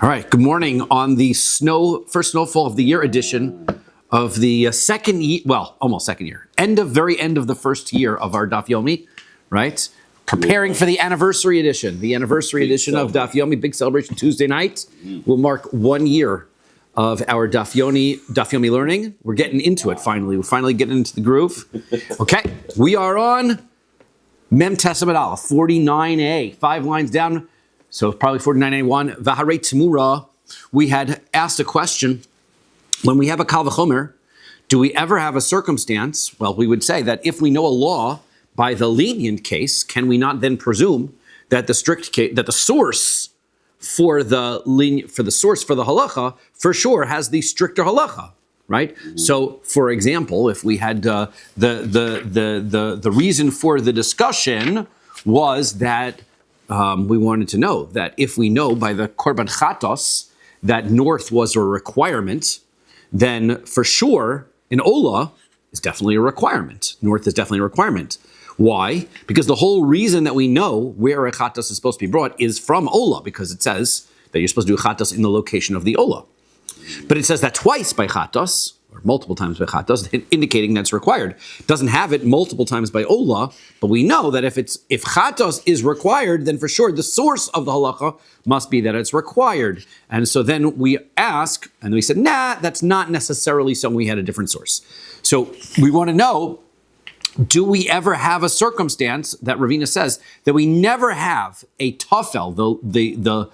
All right, good morning on the first snowfall of the year edition of the second year, well, almost second year, very end of the first year of our Daf Yomi, right? Preparing for the anniversary edition of Daf Yomi, big celebration Tuesday night. Will mark 1 year of our Daf Yomi learning. We're getting into it finally. We're finally getting into the groove. Okay, we are on Mem Testament Aleph, 49a, 5 lines down. So probably 49A1, Vaharei Tmura. We had asked a question, when we have a Kal V'chomer, do we ever have a circumstance? Well, we would say that if we know a law by the lenient case, can we not then presume that the strict case, that the source for the halacha for sure has the stricter halacha, right? So, for example, if we had the reason for the discussion was that we wanted to know that if we know by the Korban Chatos that north was a requirement, then for sure an Ola is definitely a requirement. North is definitely a requirement. Why? Because the whole reason that we know where a Chatos is supposed to be brought is from Ola, because it says that you're supposed to do a Chatos in the location of the Ola. But it says that twice by Chatos, or multiple times by Chatos, indicating that's required. It doesn't have it multiple times by Ola, but we know that if Chatos is required, then for sure the source of the halacha must be that it's required. And so then we ask, and we said, nah, that's not necessarily so. We had a different source. So we want to know, do we ever have a circumstance that Ravina says that we never have a tafel, the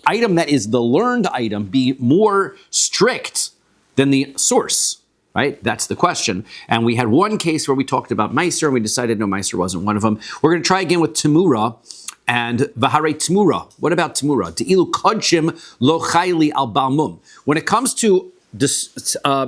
item that is the learned item, be more strict than the source, right? That's the question. And we had one case where we talked about Meiser, and we decided no, Meiser wasn't one of them. We're going to try again with Temura and Vaharei Temura. What about Temura? De'ilu kodshim lo chayli al balmum. When it comes to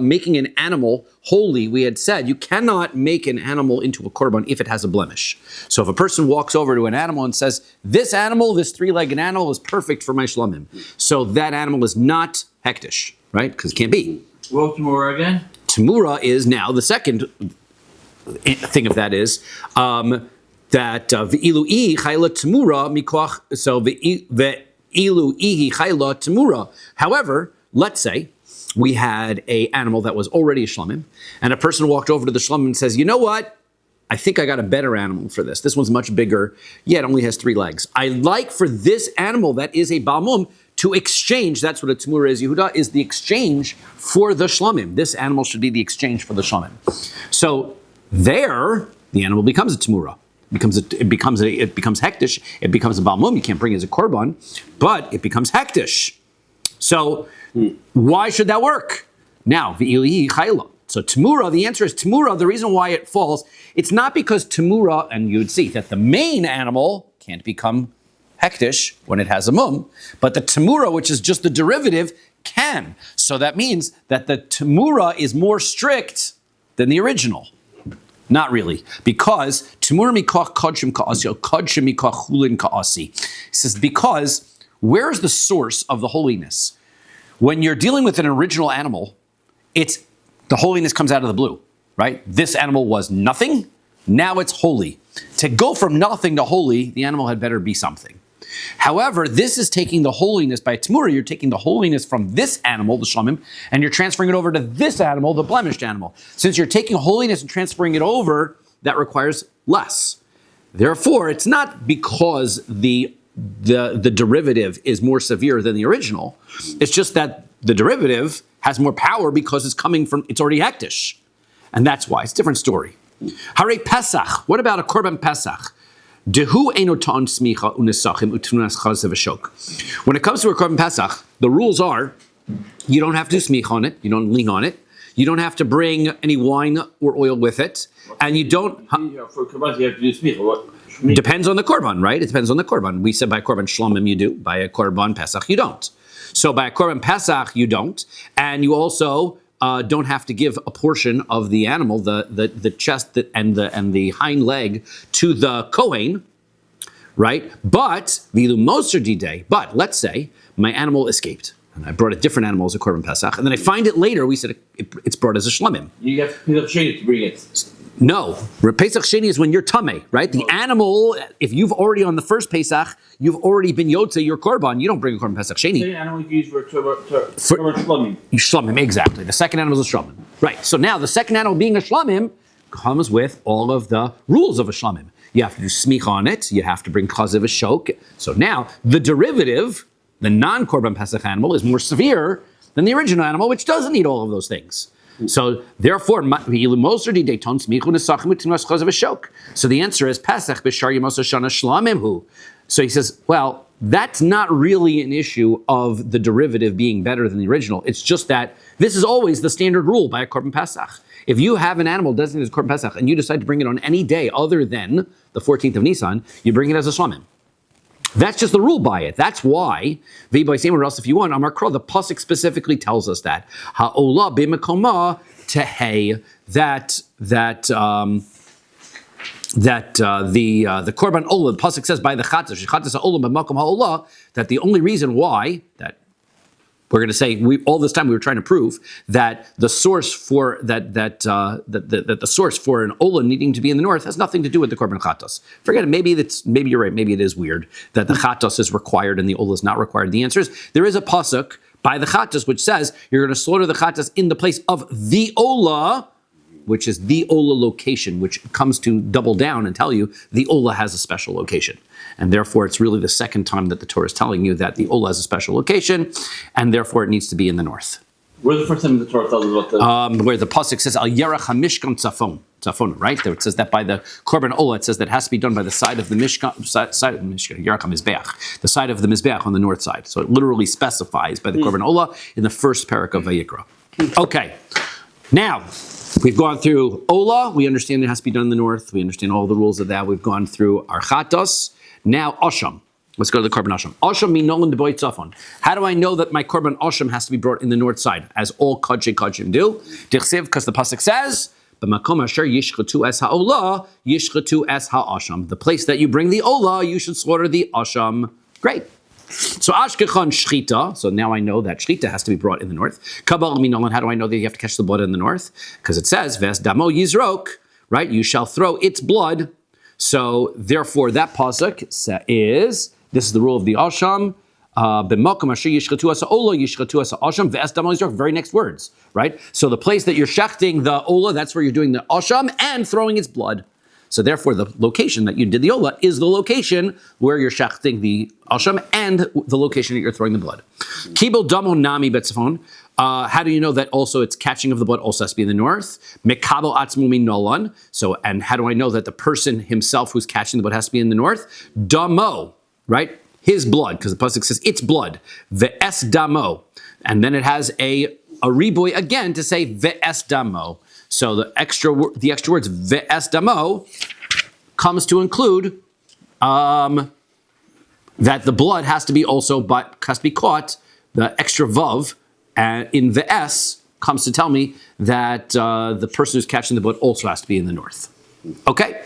making an animal holy, we had said you cannot make an animal into a korban if it has a blemish. So if a person walks over to an animal and says, this animal, this 3-legged animal is perfect for my shlamim, so that animal is not hektish, right? Because it can't be. Well, Temura again? Temura is now the second thing of that is that v'ilu ihi chayla temura mikoach, so v'ilu ihi chayla temura. However, let's say we had an animal that was already a shlamim, and a person walked over to the shlamim and says, you know what? I think I got a better animal for this. This one's much bigger. Yeah, it only has 3 legs. I like for this animal that is a balmum to exchange. That's what a temura is. Yehuda is the exchange for the shlamim. This animal should be the exchange for the shlamim. So there, the animal becomes a temura. It becomes hektish. It becomes a balmum. You can't bring it as a korban, but it becomes hektish. So why should that work? Now, v'ilihi chayla. So temura, the answer is temura. The reason why it falls, it's not because temura, and you would see that the main animal can't become hektish when it has a mum, but the temura, which is just the derivative, can. So that means that the temura is more strict than the original. Not really, because temura mikoch kodshim ka'asi, or kodshim mikoch chulin ka'asi. It says because where's the source of the holiness? When you're dealing with an original animal, the holiness comes out of the blue, right? This animal was nothing, now it's holy. To go from nothing to holy, the animal had better be something. However, this is taking the holiness by temura. You're taking the holiness from this animal, the shlamim, and you're transferring it over to this animal, the blemished animal. Since you're taking holiness and transferring it over, that requires less. Therefore, it's not because the derivative is more severe than the original. It's just that the derivative has more power because it's already hektish. And that's why. It's a different story. Harei Pesach. What about a Korban Pesach? Dehu eino ta'an smicha unesachim utunas chazav v'shok. When it comes to a Korban Pesach, the rules are you don't have to do smicha on it. You don't lean on it. You don't have to bring any wine or oil with it. And you don't... For Korban, you have to do smicha. Depends on the korban, right? It depends on the korban. We said by korban shlamim you do, by a korban pesach you don't. So by a korban pesach you don't, and you also don't have to give a portion of the animal, the chest and the hind leg to the kohen, right? But vilu moser didei. But let's say my animal escaped, and I brought a different animal as a korban pesach, and then I find it later. We said it's brought as a shlamim. You have to change it to bring it. No, Pesach Sheni is when you're tameh, right? The animal, if you've already on the first Pesach, you've already been yotze your korban. You don't bring a korban Pesach Sheni. The animal you use for shlamim. Shlamim, exactly. The second animal is a shlamim. Right, so now the second animal being a shlamim comes with all of the rules of a shlamim. You have to do smich on it. You have to bring chaziv a shok. So now the derivative, the non-korban Pesach animal, is more severe than the original animal, which doesn't need all of those things. So therefore, so the answer is Pesach b'shar yemos hashana shlamim hu. So he says, well, that's not really an issue of the derivative being better than the original. It's just that this is always the standard rule by a korban Pesach. If you have an animal designated as korban Pesach and you decide to bring it on any day other than the 14th of Nisan, you bring it as a shlamim. That's just the rule by it. That's why, or else if you want, Amar Kro, the pasuk specifically tells us that ha'olah b'mekoma tehei, that the korban olah, the pasuk says by the chatas ha'olah b'makom ha'olah, that the only reason why that we're going to say all this time we were trying to prove that the source for the source for an olah needing to be in the north has nothing to do with the korban chatos. Forget it. Maybe you're right. Maybe it is weird that the chatos is required and the olah is not required. The answer is there is a pasuk by the chatos which says you're going to slaughter the chatos in the place of the olah, which is the olah location, which comes to double down and tell you the olah has a special location. And therefore, it's really the second time that the Torah is telling you that the olah has a special location, and therefore it needs to be in the north. Where's the first time the Torah tells us what the... where the pasuk says, Al Yerach HaMishkan Tzafon, right? There it says that by the korban olah, it says that it has to be done by the side of the Mishkan, side of the Mishkan, Yerach HaMizbeach, the side of the Mizbeach on the north side. So it literally specifies by the korban olah in the first parak of Vayikra. Okay, now... we've gone through olah. We understand it has to be done in the north. We understand all the rules of that. We've gone through our chatos. Now asham. Let's go to the korban asham. Asham minolan deboy tzafon. How do I know that my korban asham has to be brought in the north side, as all kodshim do? Dichsev, because the pasuk says, "B'makom asher yishchatu es ha'olah, yishchatu es ha'asham." The place that you bring the olah, you should slaughter the asham. Great. So ashkechon shchita. So now I know that shchita has to be brought in the north. Kabal minolan. How do I know that you have to catch the blood in the north? Because it says ves damo yizrok. Right? You shall throw its blood. So therefore, that pasuk is this is the rule of the asham. B'makom asher yishchatu asa olah yishchatu asa asham ves damo yizrok. Very next words. Right? So the place that you're shechting the olah, that's where you're doing the asham and throwing its blood. So therefore, the location that you did the olah is the location where you're shechting the asham and the location that you're throwing the blood. Kibel damo nami betzafon. How do you know that also its catching of the blood also has to be in the north? Mekabel atzmu min nolan. So, and how do I know that the person himself who's catching the blood has to be in the north? Damo, right? His blood, because the pasuk says its blood. Ve'es damo. And then it has a riboy again to say ve'es damo. So the extra words ve'es damo comes to include that the blood has to be caught. The extra vav in ve'es comes to tell me that the person who's catching the blood also has to be in the north. Okay.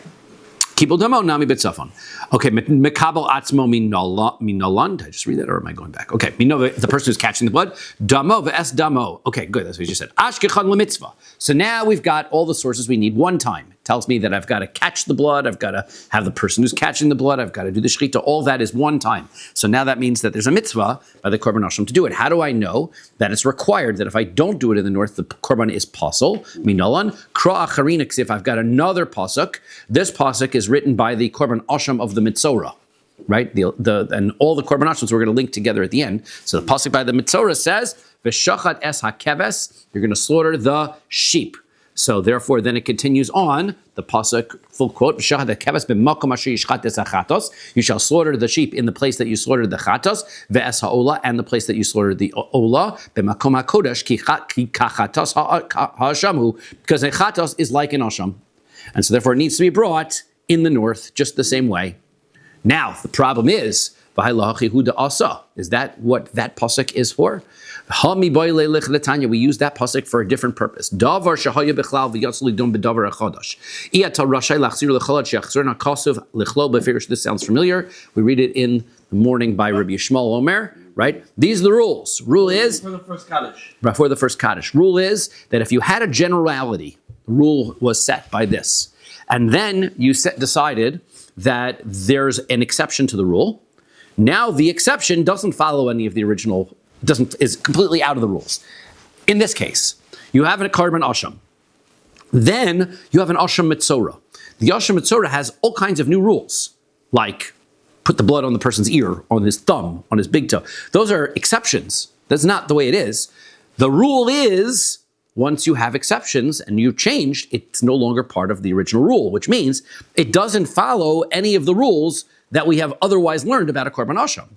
Kibul damo nami betzafon. Okay, mekabel atzmo min nolan. Did I just read that, or am I going back? Okay, the person who's catching the blood. Damo ve'es damo. Okay, good. That's what you just said. Ashkechon lemitzvah. So now we've got all the sources we need one time. It tells me that I've got to catch the blood. I've got to have the person who's catching the blood. I've got to do the shechita. All that is one time. So now that means that there's a mitzvah by the korban asham to do it. How do I know that it's required that if I don't do it in the north, the korban is pasul? Minolan kro achariniks. If I've got another pasuk, this pasuk is written by the korban asham of the mitzorah. Right? And all the korban ashams we're going to link together at the end. So the pasuk by the mitzorah says, "V'shachat es hakeves." You're going to slaughter the sheep. So therefore, then it continues on the pasuk, full quote: "V'shachat hakeves b'makom asher yishchat es hachatos." You shall slaughter the sheep in the place that you slaughtered the chatos, ve'es ha'olah, and the place that you slaughtered the olah, b'makom hakodesh ki kachatos ha'ashamu, because a chatos is like an asham, and so therefore it needs to be brought in the north, just the same way. Now, the problem is, is that what that pasuk is for? We use that pasuk for a different purpose. This sounds familiar. We read it in the morning by Rabbi Yishmael Omer, right? These are the rules. Rule is... For the first Kaddish. Before the first Kaddish. Rule is that if you had a generality, The rule was set by this. And then you decided that there's an exception to the rule. Now the exception doesn't follow any of the original, is completely out of the rules. In this case, you have a korban asham. Then you have an asham mitzora. The asham mitzora has all kinds of new rules, like put the blood on the person's ear, on his thumb, on his big toe. Those are exceptions. That's not the way it is. The rule is, once you have exceptions and you've changed, it's no longer part of the original rule, which means it doesn't follow any of the rules that we have otherwise learned about a korban asham.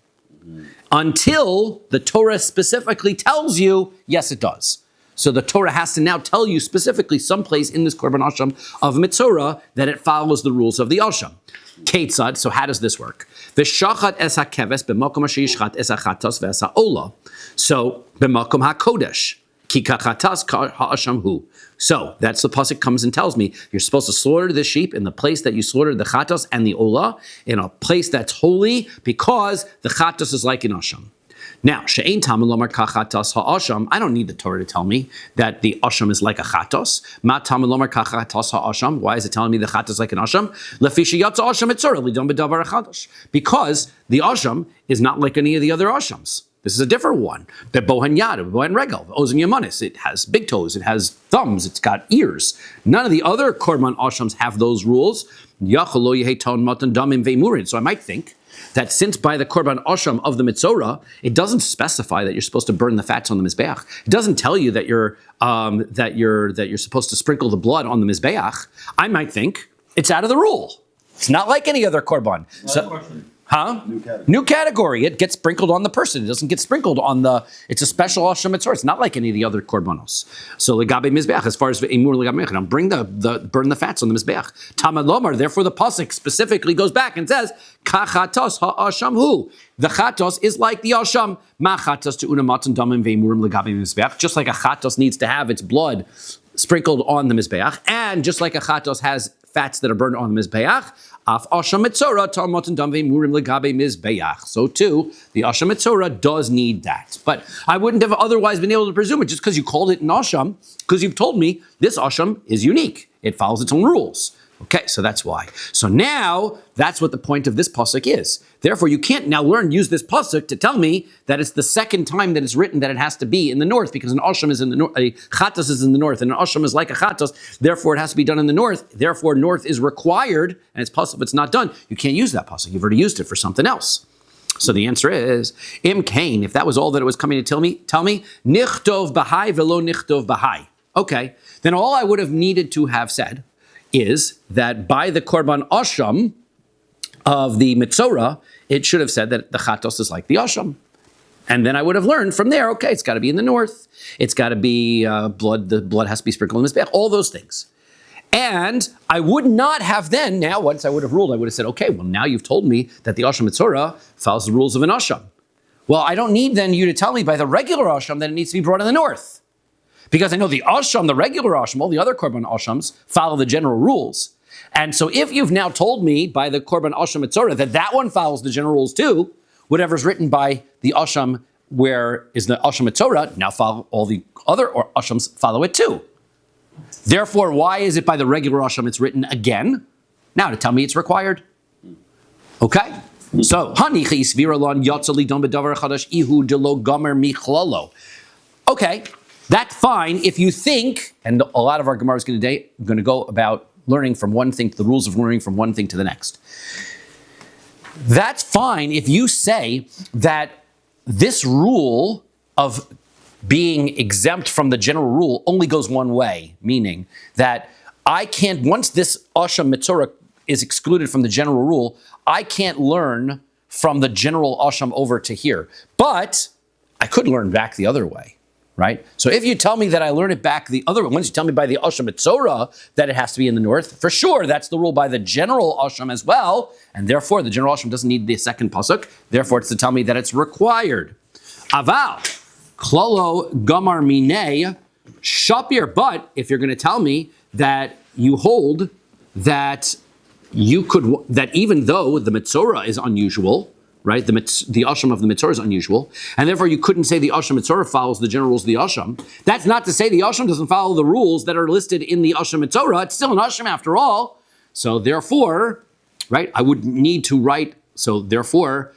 Until the Torah specifically tells you, yes, it does. So the Torah has to now tell you specifically someplace in this korban asham of mitzora that it follows the rules of the asham. Ketzad, so how does this work? V'shachat es hakeves b'makom ha'sheyishchat es hachatas v'es ha'ola. So, b'makom ha'kodesh. Ki kachatas ha'asham hu. So, that's the pasuk comes and tells me, you're supposed to slaughter the sheep in the place that you slaughtered the chatas and the ola, in a place that's holy, because the chatas is like an asham. Now, she'ein tamim lomar kachatas ha'asham. I don't need the Torah to tell me that the asham is like a chatos. Ma tamim lomar kachatas ha'asham. Why is it telling me the chatos is like an asham? Lefi sheyatza asham mitzora lidon b'davar hachadash. Because the asham is not like any of the other ashams. This is a different one. The bohan yad, bohan regel, ozen yamanis. It has big toes. It has thumbs. It's got ears. None of the other korban ashams have those rules. Yachol lo yeheton matan damim ve'murin. So I might think that since by the korban asham of the mitzora, it doesn't specify that you're supposed to burn the fats on the mizbeach. It doesn't tell you that you're supposed to sprinkle the blood on the mizbeach. I might think it's out of the rule. It's not like any other korban. New category. It gets sprinkled on the person. It doesn't get sprinkled on it's a special asham mitzvah. It's not like any of the other korbanos. So legabe mizbeach, as far as emur legabe mechadam, burn the fats on the mizbeach. Tamad lomar. Therefore, the pasuk specifically goes back and says kachatos ha'asham hu. The chatos is like the asham. Ma chatos to unamatan damim ve'emurim legabe mizbeach. Just like a chatos needs to have its blood sprinkled on the mizbeach, and just like a chatos has fats that are burned on the mizbeach. Af asham mitzora talmotin damve murim legabe mizbeach. So too, the asham mitzora does need that. But I wouldn't have otherwise been able to presume it just because you called it an asham, because you've told me this asham is unique. It follows its own rules. Okay, so that's why. So now, that's what the point of this pasuk is. Therefore, you can't now use this pasuk to tell me that it's the second time that it's written that it has to be in the north, because an asham is in the north, a chatos is in the north, and an asham is like a chatos, therefore it has to be done in the north, therefore north is required, and it's possible if it's not done, you can't use that pasuk, you've already used it for something else. So the answer is, im kain, if that was all that it was coming to tell me, nichtov bahai velo nichtov bahai. Okay, then all I would have needed to have said is that by the korban asham of the mitzora, it should have said that the chatos is like the asham. And then I would have learned from there, okay, it's got to be in the north. It's got to be blood. The blood has to be sprinkled in the mizbeach, all those things. And I would not have then, now once I would have ruled, I would have said, okay, well now you've told me that the asham mitzora follows the rules of an asham. Well, I don't need then you to tell me by the regular asham that it needs to be brought in the north. Because I know the asham, the regular asham, all the other korban ashams follow the general rules. And so if you've now told me by the korban asham mitzora that one follows the general rules too, whatever's written by the asham where is the asham mitzora, now follow all the other ashams follow it too. Therefore, why is it by the regular asham it's written again? Now to tell me it's required. Okay? So, hanichi sviralon yatzali dom bedavar chadash ihu delo gomer michlalo. Okay. That's fine if you think, and a lot of our Gemara is going to go about learning from one thing to the rules of learning from one thing to the next. That's fine if you say that this rule of being exempt from the general rule only goes one way, meaning that I can't, once this asham mitzora is excluded from the general rule, I can't learn from the general asham over to here. But I could learn back the other way. Right? So if you tell me that I learn it back the other way, once you tell me by the asham mitzora that it has to be in the north, for sure that's the rule by the general asham as well, and therefore the general asham doesn't need the second pasuk, therefore it's to tell me that it's required. Aval, klolo gamar minei shapir, but if you're going to tell me that you hold that you could, that even though the mitzora is unusual, right? The asham of the mitzvah is unusual, and therefore you couldn't say the asham mitzvah follows the general rules of the asham. That's not to say the asham doesn't follow the rules that are listed in the asham mitzvah. It's still an asham after all. So therefore, right, I would need to write. So therefore,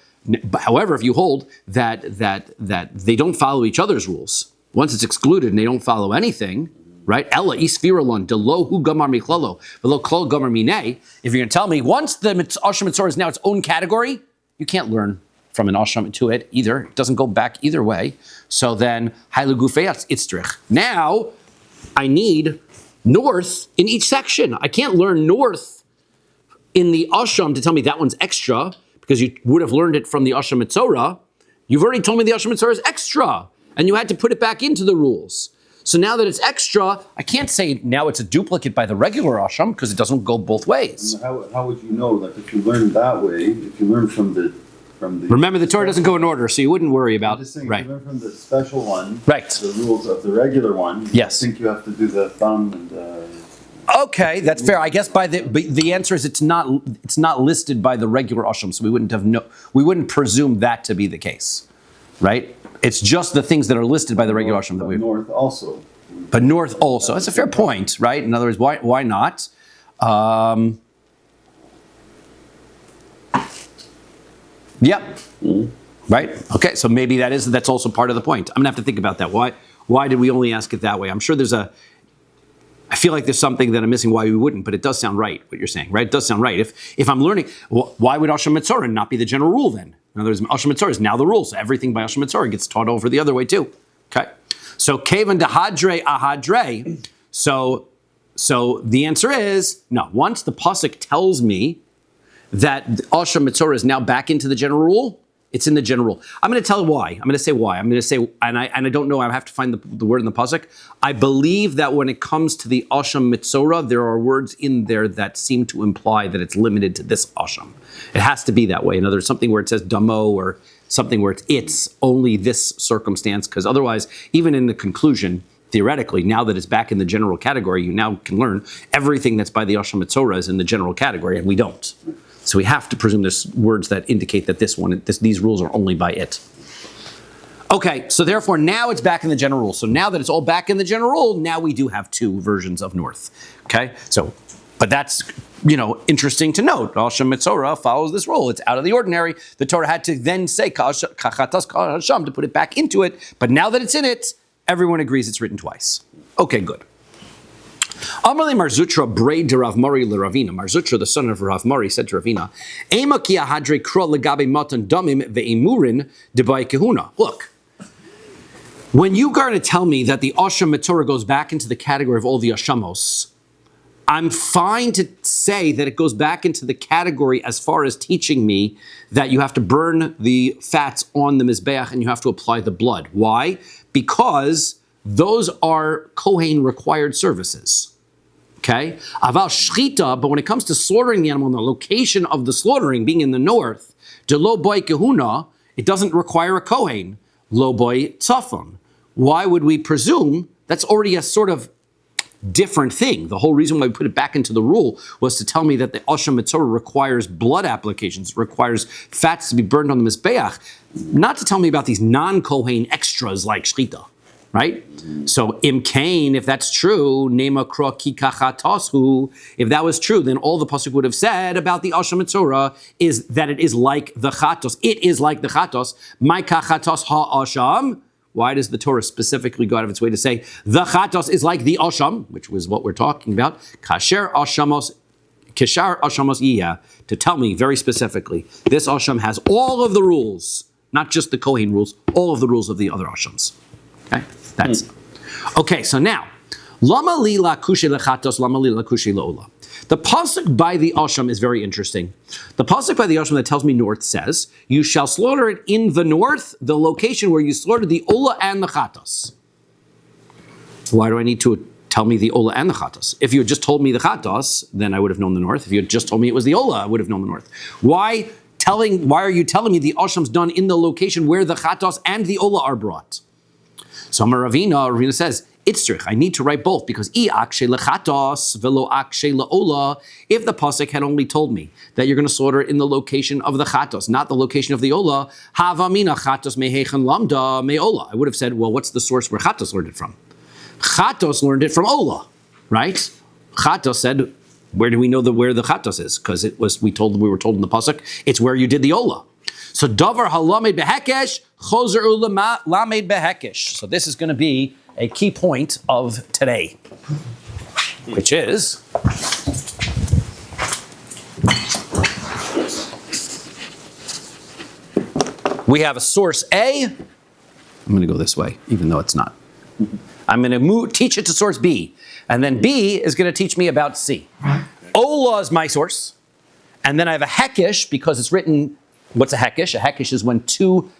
however, if you hold that they don't follow each other's rules, once it's excluded and they don't follow anything, right? Ella isfiralon delo hu gamar miklalo velo kol gamar mine. If you're going to tell me once the asham mitzvah is now its own category, you can't learn from an asham to it either. It doesn't go back either way. So then haylu gufeyat itzrich. Now I need north in each section. I can't learn north in the asham to tell me that one's extra because you would have learned it from the asham mitzvah. You've already told me the asham mitzvah is extra, and you had to put it back into the rules. So now that it's extra, I can't say now it's a duplicate by the regular asham because it doesn't go both ways. How would you know that if you learn that way, if you learn from the remember the Torah doesn't go in order, so you wouldn't worry about saying, right. If you learn from the special one, right? The rules of the regular one. Yes. I think you have to do the thumb and. Okay, that's fair. I guess but the answer is it's not listed by the regular asham, so we wouldn't presume that to be the case, right? It's just the things that are listed by the regular asham that we. North also. But north also. That's a fair point, right? In other words, why not? Yep. Right. Okay. So maybe that's also part of the point. I'm gonna have to think about that. Why did we only ask it that way? I'm sure I feel like there's something that I'm missing why we wouldn't, but it does sound right, what you're saying, right? It does sound right. If I'm learning, why would Asham Mitzorah not be the general rule then? In other words, Asham Mitzorah is now the rule, so everything by Asham Mitzorah gets taught over the other way too. Okay? So, Kevan dehadre ahadre. So the answer is, no, once the Pasuk tells me that Asham Mitzorah is now back into the general rule, it's in the general rule. I'm going to tell why. I'm going to say why. I'm going to say, and I don't know, I have to find the word in the Pasuk. I believe that when it comes to the Asham Mitzorah, there are words in there that seem to imply that it's limited to this Asham. It has to be that way. In other words, something where it says Damo or something where it's only this circumstance, because otherwise, even in the conclusion, theoretically, now that it's back in the general category, you now can learn everything that's by the Asham Mitzorah is in the general category, and we don't. So we have to presume there's words that indicate that these rules are only by it. Okay, so therefore now it's back in the general rule. So now that it's all back in the general rule, now we do have two versions of north. Okay, so, but that's, interesting to note. Asham Mitzorah follows this rule. It's out of the ordinary. The Torah had to then say kachatas kasham to put it back into it. But now that it's in it, everyone agrees it's written twice. Okay, good. Amalei Marzutra braid to Rav Mari l'Ravina. Marzutra, the son of Rav Mari, said to Ravina, Ema ki ahadre kro legabe matan damim ve'imurin debai kehuna. Look, when you are going to tell me that the Asham Mitzorah goes back into the category of all the Ashamos, I'm fine to say that it goes back into the category as far as teaching me that you have to burn the fats on the Mizbeach and you have to apply the blood. Why? Because those are Kohen required services. Okay? Aval shchita, but when it comes to slaughtering the animal and the location of the slaughtering being in the north, de lo boy kehuna, it doesn't require a Kohen. Lo boy tzafon. Why would we presume that's already a sort of different thing? The whole reason why we put it back into the rule was to tell me that the Asham Mitzorah requires blood applications, requires fats to be burned on the Mizbeach, not to tell me about these non-Kohen extras like shchita. Right? So imkain, if that's true, nema kro ki kachatashu, if that was true, then all the pasuk would have said about the Asham Mitzorah is that it is like the chatos. It is like the chatos. My kachatos ha-asham. Why does the Torah specifically go out of its way to say the chatos is like the asham, which was what we're talking about? Kasher ashamos, kishar ashamos iya, to tell me very specifically, this asham has all of the rules, not just the Kohen rules, all of the rules of the other ashams. Okay, that's okay. So now, lama li lakushe lechatos, lama li lakushe laola. The pasuk by the asham is very interesting. The pasuk by the asham that tells me north says, "You shall slaughter it in the north, the location where you slaughtered the ola and the chatos." Why do I need to tell me the ola and the chatos? If you had just told me the chatos, then I would have known the north. If you had just told me it was the ola, I would have known the north. Why are you telling me the asham's done in the location where the chatos and the ola are brought? So Ravina says, Itzrich, I need to write both because I akshe lechatos velo akshe leola. If the pasuk had only told me that you're going to slaughter in the location of the chatos, not the location of the ola, havamina chatos mehechen lamda meola. I would have said, well, what's the source where chatos learned it from? Chatos learned it from ola, right? Chatos said, where do we know where the chatos is? Because we were told in the pasuk, it's where you did the ola. So davar halamed behekesh chozer lamed behekesh. So this is going to be a key point of today, which is we have a source A. I'm going to go this way, even though it's not. I'm going to teach it to source B, and then B is going to teach me about C. Ola is my source, and then I have a hekesh because it's written. What's a hekesh? A hekesh is when two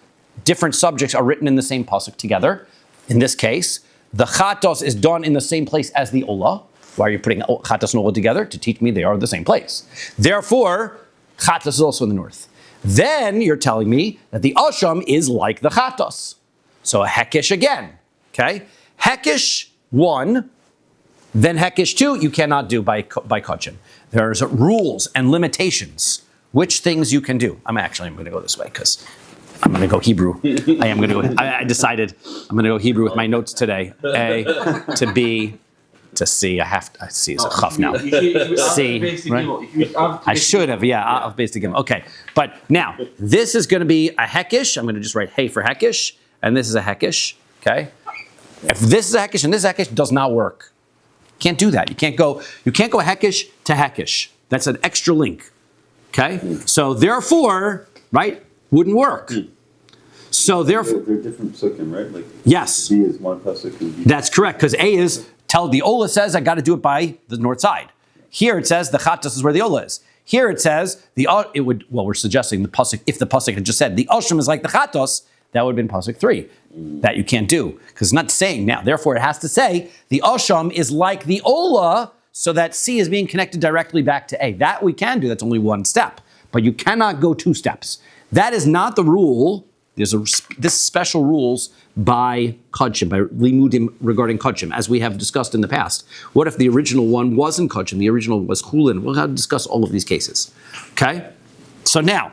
different subjects are written in the same pasuk together. In this case, the chatos is done in the same place as the ola. Why are you putting chatos and ola together? To teach me they are the same place. Therefore, chatos is also in the north. Then you're telling me that the asham is like the chatos. So a hekesh again. Okay? Hekesh 1, then hekesh 2, you cannot do by kodshim. There's rules and limitations. Which things you can do. I'm going to go this way because I'm going to go Hebrew. I decided I'm going to go Hebrew with my notes today. A to B to C. C is a chaf now. C, right? I should have, Av basic gimel. Okay, but now this is going to be a hekesh. I'm going to just write hey for hekesh, and this is a hekesh. Okay, if this is a hekesh and this is a hekesh, does not work. Can't do that. You can't go hekesh to hekesh. That's an extra link. Okay, so therefore, right, wouldn't work. So therefore, they're different psukim, right? Like yes, B is one pasuk. And B. That's correct because A is the ola says I got to do it by the north side. Here it says the chatos is where the ola is. Here it says we're suggesting the pasuk. If the pasuk had just said the asham is like the chatos, that would have been pasuk 3. That you can't do because it's not saying now. Therefore, it has to say the asham is like the ola. So that C is being connected directly back to A. That we can do, that's only one step. But you cannot go 2 steps. That is not the rule. There's this special rules by kodshim, by limudim regarding kodshim, as we have discussed in the past. What if the original one wasn't kodshim, the original was chulin? We'll have to discuss all of these cases. Okay? So now,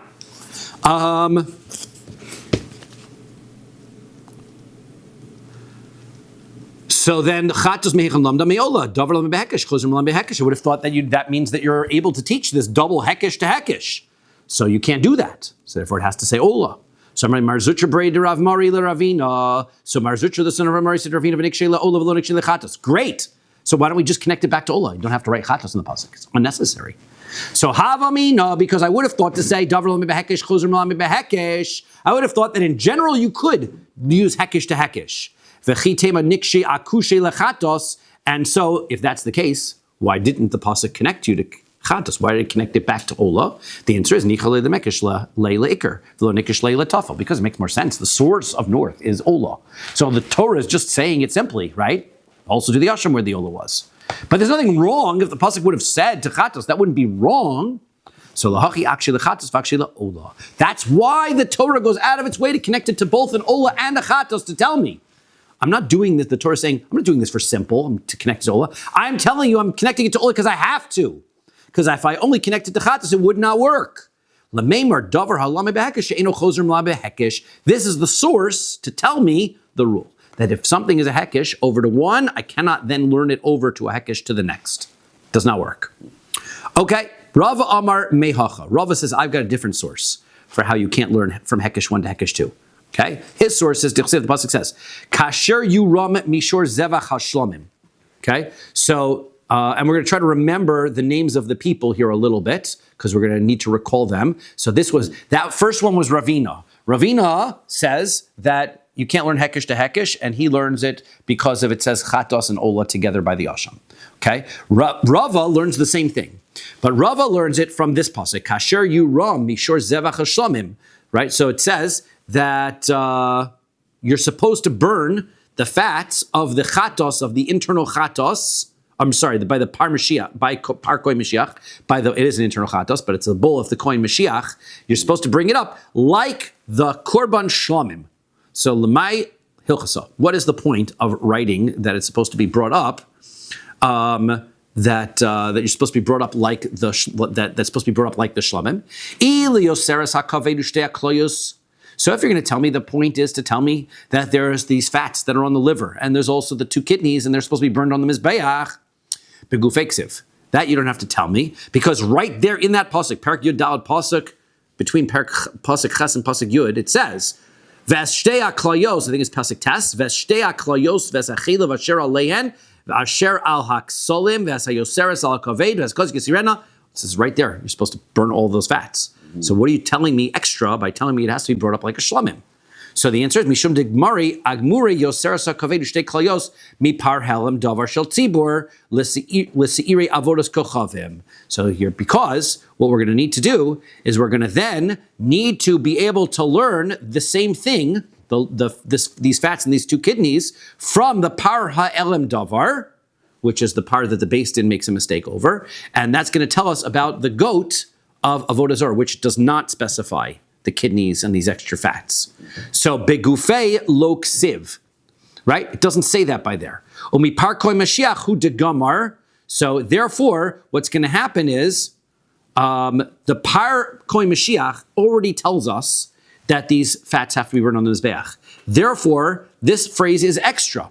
so then, chatos mehechan lamda meola, davar lam behekesh, chozim lam behekesh. I would have thought that means that you're able to teach this double hekesh to hekesh. So you can't do that. So therefore, it has to say ola. So marzutra braid Rav Mari le Ravina. So marzutra the son of Rav Mari said Ravina v'nikshei la ola v'lo nikshei chatos. Great. So why don't we just connect it back to ola? You don't have to write chatos in the pasuk. It's unnecessary. So havamina, because I would have thought to say davar lam behekesh, chozim lam behekesh. I would have thought that in general you could use hekesh to hekesh. And so, if that's the case, why didn't the pasuk connect you to chatos? Why did it connect it back to ola? The answer is nichale the mekish leila iker, v'lo nikish leila tafel, because it makes more sense. The source of north is ola, so the Torah is just saying it simply, right? Also to the ashram where the ola was. But there's nothing wrong if the pasuk would have said to chatos. That wouldn't be wrong. So lahachi akshi lechatos v'akshi leola. That's why the Torah goes out of its way to connect it to both an ola and a chatos to tell me. I'm not doing this, the Torah is saying, I'm not doing this for simple, to connect to ola. I'm telling you I'm connecting it to ola because I have to. Because if I only connect it to chatos, it would not work. This is the source to tell me the rule. That if something is a hekesh over to one, I cannot then learn it over to a hekesh to the next. Does not work. Okay, Rava Amar Mehacha. Rava says, I've got a different source for how you can't learn from hekesh 1 to hekesh 2. Okay, his source is the pasuk says, "Kasher yuram mishor zevach hashlomim." Okay, so and we're going to try to remember the names of the people here a little bit because we're going to need to recall them. So that first one was Ravina. Ravina says that you can't learn hekesh to hekesh, and he learns it because of it says chatos and ola together by the asham. Okay, Rava learns the same thing, but Rava learns it from this pasuk, "Kasher yuram mishor zevach hashlomim." Right, so it says that you're supposed to burn the fats of the chatos, of the internal chatos. I'm sorry, by the par Mashiach, by par koin Mashiach, it is an internal chatos, but it's a bull of the koin Mashiach. You're supposed to bring it up like the korban shlomim. So lemai hilchasa. What is the point of writing that it's supposed to be brought up? That you're supposed to be brought up like that's supposed to be brought up like the shlamim. So if you're going to tell me, the point is to tell me that there's these fats that are on the liver, and there's also the two kidneys, and they're supposed to be burned on the mizbeach. Begufeksiv. That you don't have to tell me, because right there in that pasuk, Perek Yud Daled pasuk, between pasuk Ches and pasuk Yud, it says, "V'shtei haklayos." I think it's pasuk Tes. "V'shtei haklayos v'sachilav asher alehen v'asher al haksolim v'sayoseres al kaved v'skozik sirena." It says right there, you're supposed to burn all those fats. So what are you telling me extra by telling me it has to be brought up like a shlamim? So the answer is Mishum Digmari Agmuri Yoserasa Kavedu Shtei Klayos Mipar Helam Davar Shel Tzibur L'Seiri Avodas Kochavim. So here, because what we're going to need to do is we're going to then need to be able to learn the same thing, these fats and these two kidneys, from the Par Ha'elam Davar, which is the part that the Beis Din makes a mistake over, and that's going to tell us about the goat of Avodah Zarah, which does not specify the kidneys and these extra fats. So begufei lo ksiv, right? It doesn't say that by there. Umi parkoi Mashiach hu de gamar. So therefore, what's going to happen is the parkoi Mashiach already tells us that these fats have to be burned on the mizbeach. Therefore, this phrase is extra.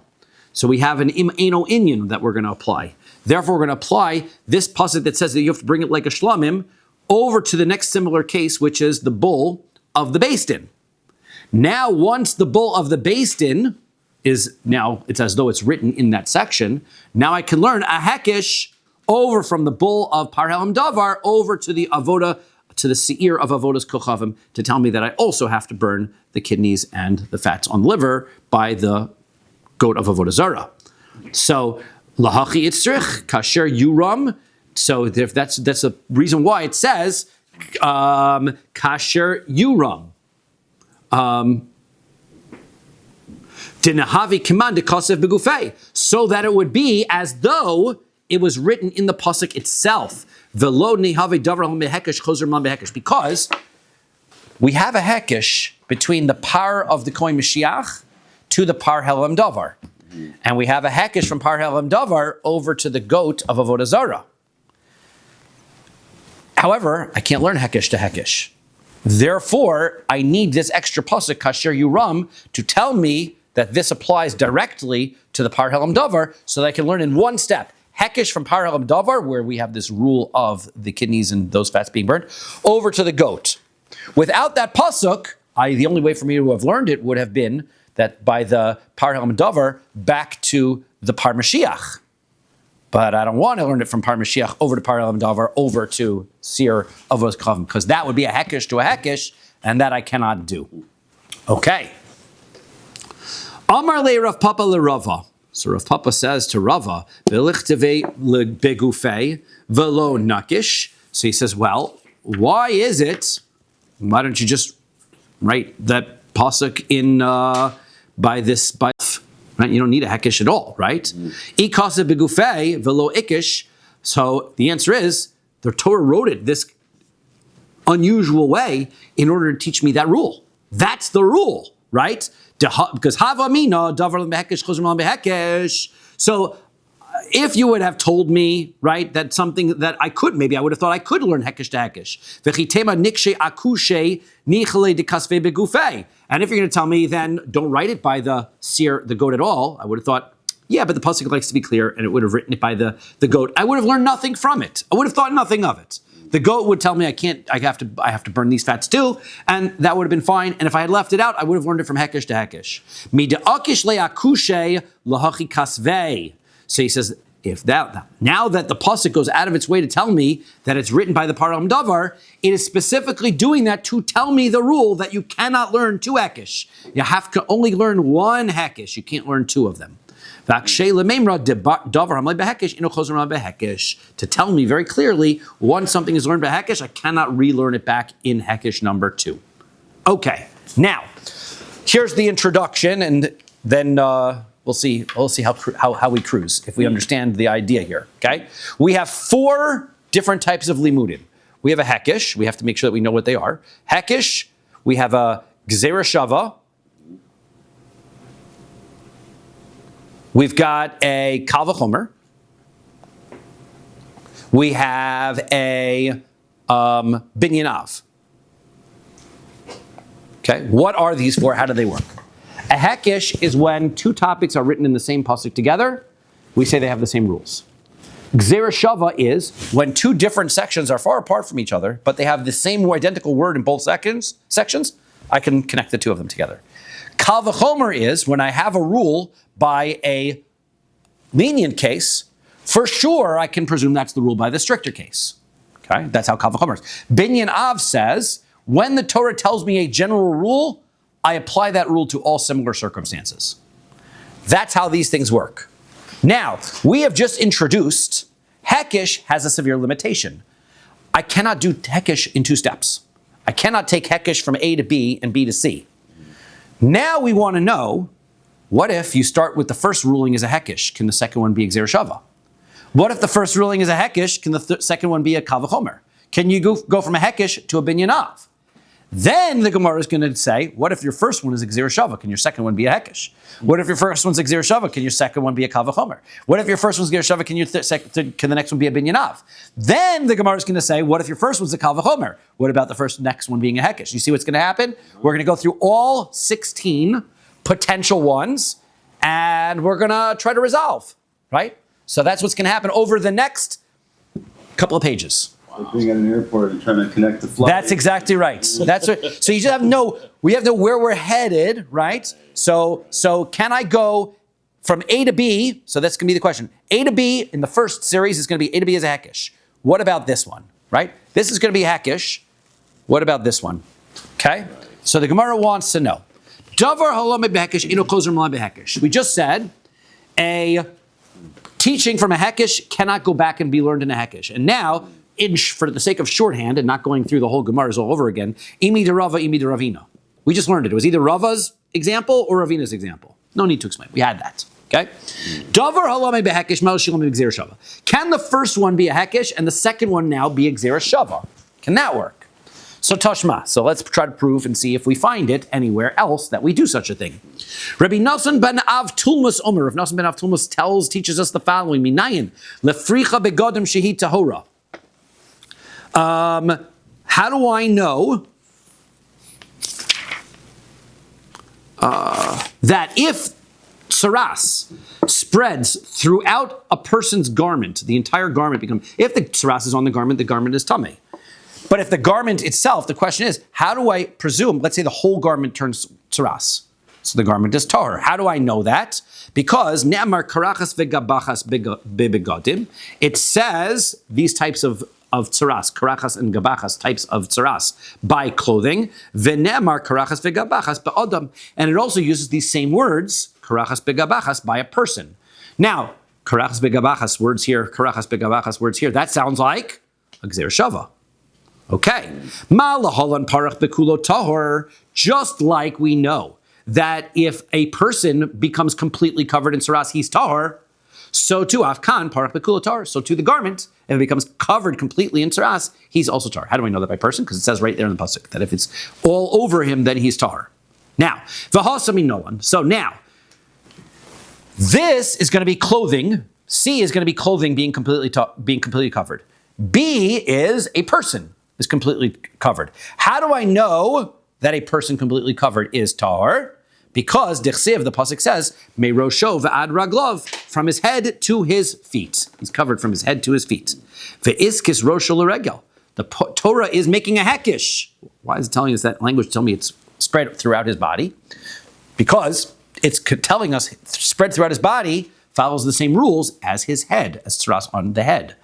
So we have an eno inyan that we're going to apply. Therefore, we're going to apply this pasuk that says that you have to bring it like a shlamim over to the next similar case, which is the bull of the Beis Din. Now, once the bull of the Beis Din is, now it's as though it's written in that section, now I can learn a hekesh over from the bull of Par Helam Davar over to the avoda, to the seir of avodas kochavim, to tell me that I also have to burn the kidneys and the fats on the liver by the goat of avodah zarah. So lahachi itzrich kasher yuram. So if that's a reason why it says kasher yuram. Dinahavi command kasev begufei, so that it would be as though it was written in the pasuk itself. Velo nihavi davar mehekesh chozer man behekesh, because we have a hekesh between the par of the Kohen Mashiach to the Par Helam Davar, and we have a hekesh from Par Helam Davar over to the goat of Avodah Zarah. However, I can't learn hekesh to hekesh. Therefore, I need this extra pasuk kasher yuram to tell me that this applies directly to the Par Helam Davar, so that I can learn in one step hekesh from Par Helam Davar, where we have this rule of the kidneys and those fats being burned, over to the goat. Without that pasuk, the only way for me to have learned it would have been that by the Par Helam Davar back to the Par Mashiach. But I don't want to learn it from Par Mashiach over to Par Helam Davar over to Seir Avos Kavim, because that would be a hekesh to a hekesh, and that I cannot do. Okay. Amar le Rav Papa le Rava. So Rav Papa says to Rava, "V'lichtevei begufei velo nakish." So he says, "Well, why is it? Why don't you just write that pasuk in by right? You don't need a hekesh at all, right? Ikase begufei velo ikish." So the answer is the Torah wrote it this unusual way in order to teach me that rule. That's the rule, right? Because hava mina davar behekesh chozron behekesh. So if you would have told me, right, that something that I could, maybe I would have thought I could learn hekesh to hekesh. V'chitema nikshe akushe nichale de kasve begufei. And if you're going to tell me, then don't write it by the seer, the goat at all, I would have thought, yeah, but the pasuk likes to be clear, and it would have written it by the goat. I would have learned nothing from it. I would have thought nothing of it. The goat would tell me I have to burn these fats too, and that would have been fine. And if I had left it out, I would have learned it from hekesh to hekesh. Mida'akish le'akushe lahachi kasvei. So he says, now that the pasuk goes out of its way to tell me that it's written by the Par Helam Davar, it is specifically doing that to tell me the rule that you cannot learn two hekesh. You have to only learn one hekesh. You can't learn two of them. To tell me very clearly, once something is learned by hekesh, I cannot relearn it back in hekesh number 2. Okay, now here's the introduction, and then we'll see how we cruise if we understand the idea here. Okay, we have 4 different types of limudim. We have a hekesh. We have to make sure that we know what they are. Hekesh. We have a gzera shava. We've got a Kal V'chomer. We have a Binyan Av. Okay, what are these for? How do they work? A hekesh is when two topics are written in the same pasuk together. We say they have the same rules. Gzera Shava is when two different sections are far apart from each other, but they have the same identical word in both sections. I can connect the two of them together. Kal V'chomer is when I have a rule by a lenient case. For sure, I can presume that's the rule by the stricter case. Okay, that's how Kal V'chomer is. Binyan Av says when the Torah tells me a general rule, I apply that rule to all similar circumstances. That's how these things work. Now, we have just introduced hekesh has a severe limitation. I cannot do hekesh in two steps. I cannot take hekesh from A to B and B to C. Now we want to know, what if you start with the first ruling as a hekesh? Can the second one be a gzera shava? What if the first ruling is a hekesh? Can the second one be a kal v'chomer? Can you go from a hekesh to a binyan av? Then the Gemara is going to say, what if your first one is a gzera shava? Can your second one be a hekesh? What if your first one's a gzera shava? Can your second one be a kal v'chomer? What if your first one's a gzera shava? Can the next one be a binyan av? Then the Gemara is going to say, what if your first one's a kal v'chomer? What about the next one being a hekesh? You see what's going to happen? We're going to go through all 16 potential ones, and we're going to try to resolve, right? So that's what's going to happen over the next couple of pages. Like being at an airport and trying to connect the flight. That's exactly right. That's right. So you just have we have to know where we're headed, right? So can I go from A to B? So that's going to be the question. A to B in the first series is going to be A to B as a hekesh. What about this one, right? This is going to be hekesh. What about this one? Okay? So the Gemara wants to know. Davar halomei behekesh ino kozer malai behekesh. We just said a teaching from a hekesh cannot go back and be learned in a hekesh. And now, for the sake of shorthand and not going through the whole Gemaras all over again, imi de Rava, imi de Ravina. We just learned it. It was either Rava's example or Ravina's example. No need to explain. We had that. Okay? Davar halomei behekesh mal shilomei gzera shava. Can the first one be a hekesh and the second one now be a gzera shava? Can that work? So Tashma. So let's try to prove and see if we find it anywhere else that we do such a thing. Rabbi Nosson ben Av Tulmus Omer. Rav Nosson ben Av Tulmus teaches us the following: Minayin lefricha begodim shehi tahora. How do I know that if tsaras spreads throughout a person's garment, the entire garment becomes, if the tsaras is on the garment is tamei. But if the garment itself, the question is, how do I presume, let's say the whole garment turns tsaras. So the garment is tahor. How do I know that? Because ne'amar karachas v'gabachas bebegodim, it says these types of tsaras, karachas and gabachas, types of tsaras, by clothing. V'ne'amar karachas v'gabachas be'odam. And it also uses these same words, karachas be'gabachas, by a person. Now, karachas be'gabachas, words here, karachas be'gabachas, words here, that sounds like a gzera shava. Okay. Ma laholan parach bekulo tahor, just like we know that if a person becomes completely covered in tsaras, he's tahor, so too afkan parach bekulo tahor, so too the garment, if it becomes covered completely in tsaras, he's also tahor. How do I know that by person? Because it says right there in the pasuk that if it's all over him, then he's tahor. Now, v'hasami nolan. So now, this is going to be clothing. C is going to be clothing being completely covered. B is a person is completely covered. How do I know that a person completely covered is tahor? Because Dichsiv, the pasuk says, Me rosho v'ad raglov, from his head to his feet. He's covered from his head to his feet. Ve'iskis rosho l'regel. The Torah is making a hekesh. Why is it telling us that language? Tell me it's spread throughout his body. Because it's telling us spread throughout his body follows the same rules as his head, as tsaras on the head,